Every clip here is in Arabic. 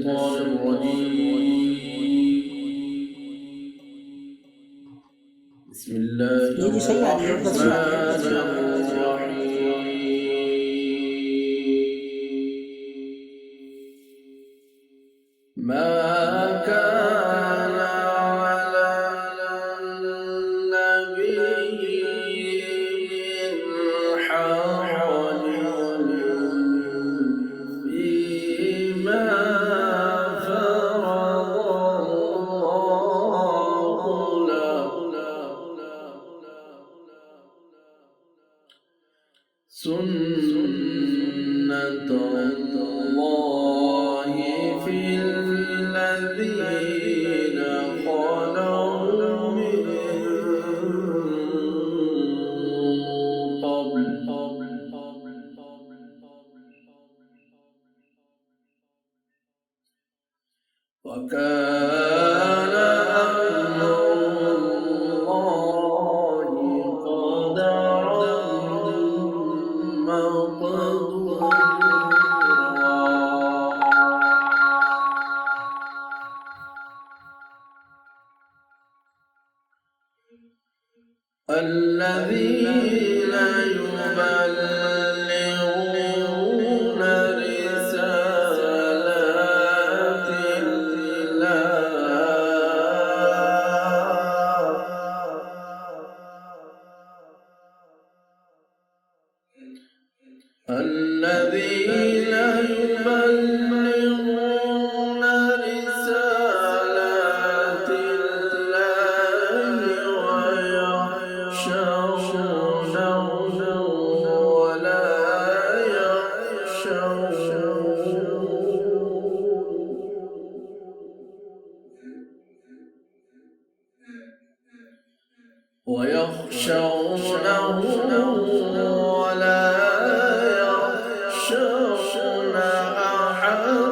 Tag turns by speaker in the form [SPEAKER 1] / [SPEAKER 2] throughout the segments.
[SPEAKER 1] الشيطان الرجيم. بسم الله الرحمن الرحيم. ما كان على النبي من حرج فيما فرض الله له، سنة الله في الذين خلوا من قبل، وكان أمر الله قدرا مقدورا. الذين يبلغون رسالات الله، الذين يبلغون رسالات الله ويخشونه ولا يخشون أحدا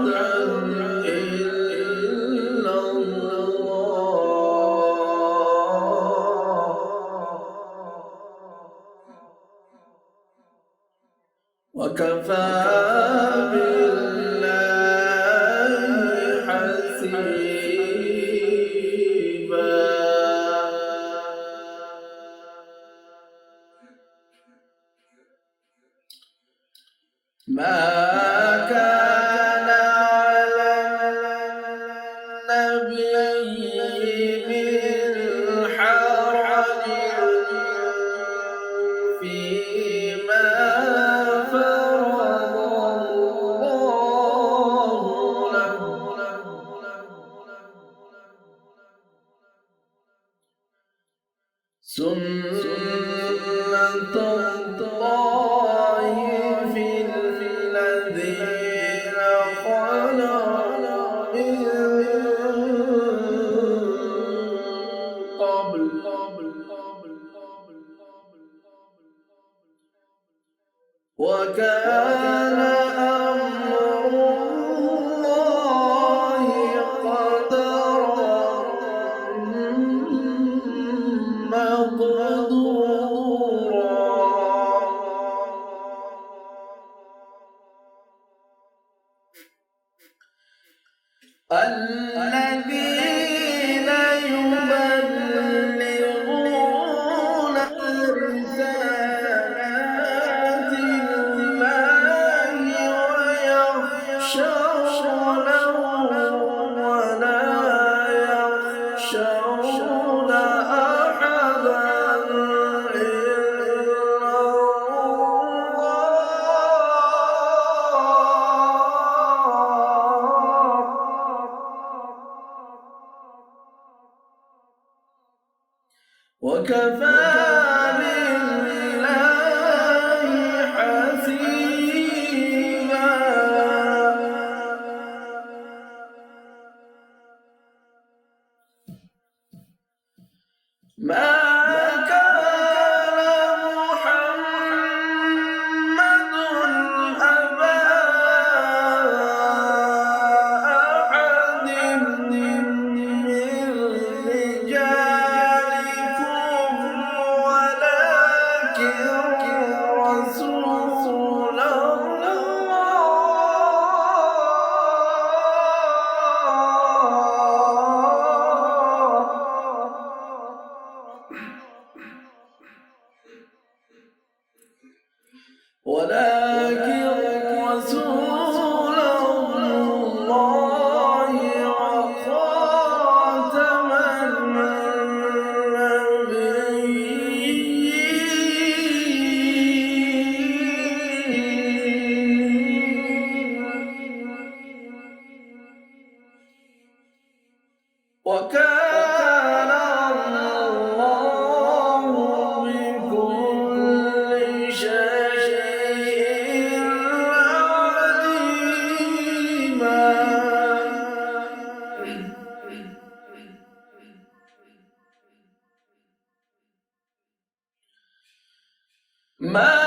[SPEAKER 1] إلا الله، وكفى بالله حسيبا. ما كان على النبي من حرج فيما فرض الله له، سنة الله في الذين خلوا من قبل، وكان أمر الله قدرا مقدورا. الذين يبلغون رسالات الله ويخشونه ولا يخشون أحدا إلا وكفى بالله حسيبا. ما كان محمد أبا أحد من رجالكم ولكن رسول الله ولكن رسول الله وخاتم النبيين وكان الله بكل شيء عليما ما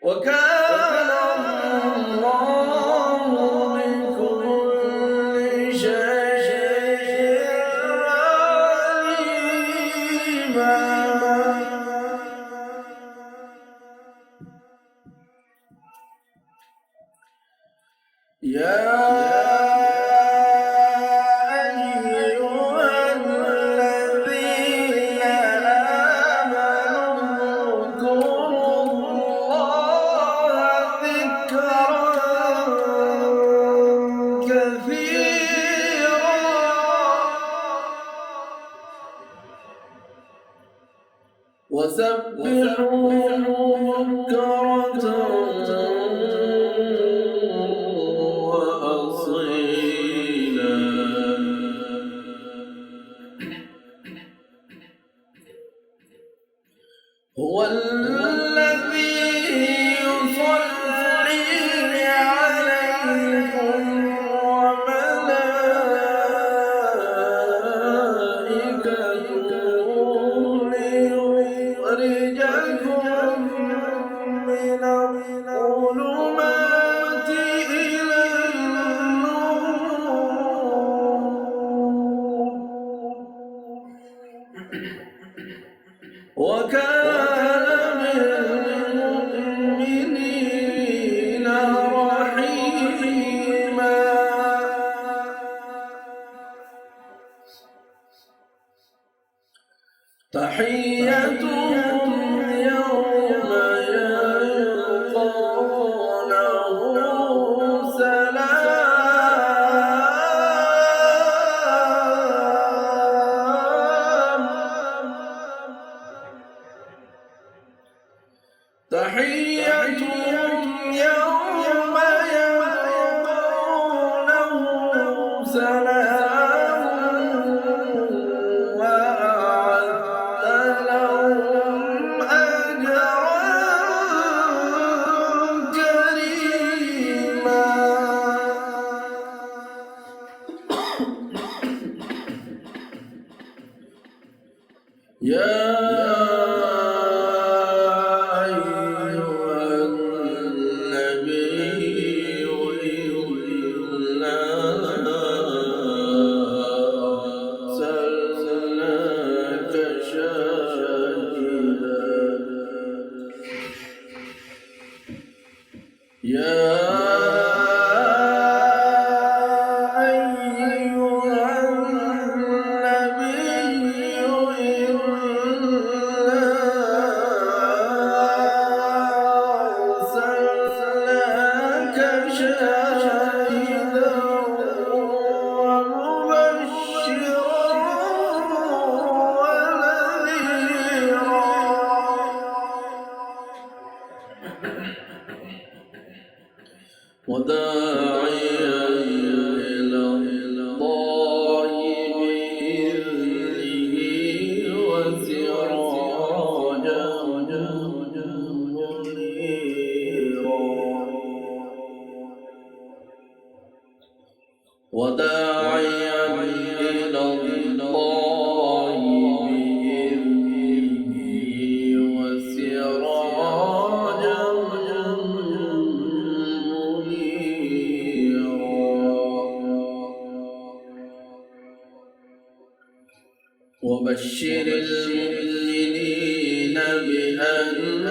[SPEAKER 1] وكان الله بكل شيء عليما يا وسبحوا بكرة وأصيلا هو الذي يصلي عليكم وملائكته ليخرجكم من الظلمات إلى النور وكان بالمؤمنين رحيما تحيتهم يوم يلقونه سلام تحيتهم يوم يلقونه سلام وأعد لهم أجرا كريما يا أيها النبي وبشر المؤمنين بأن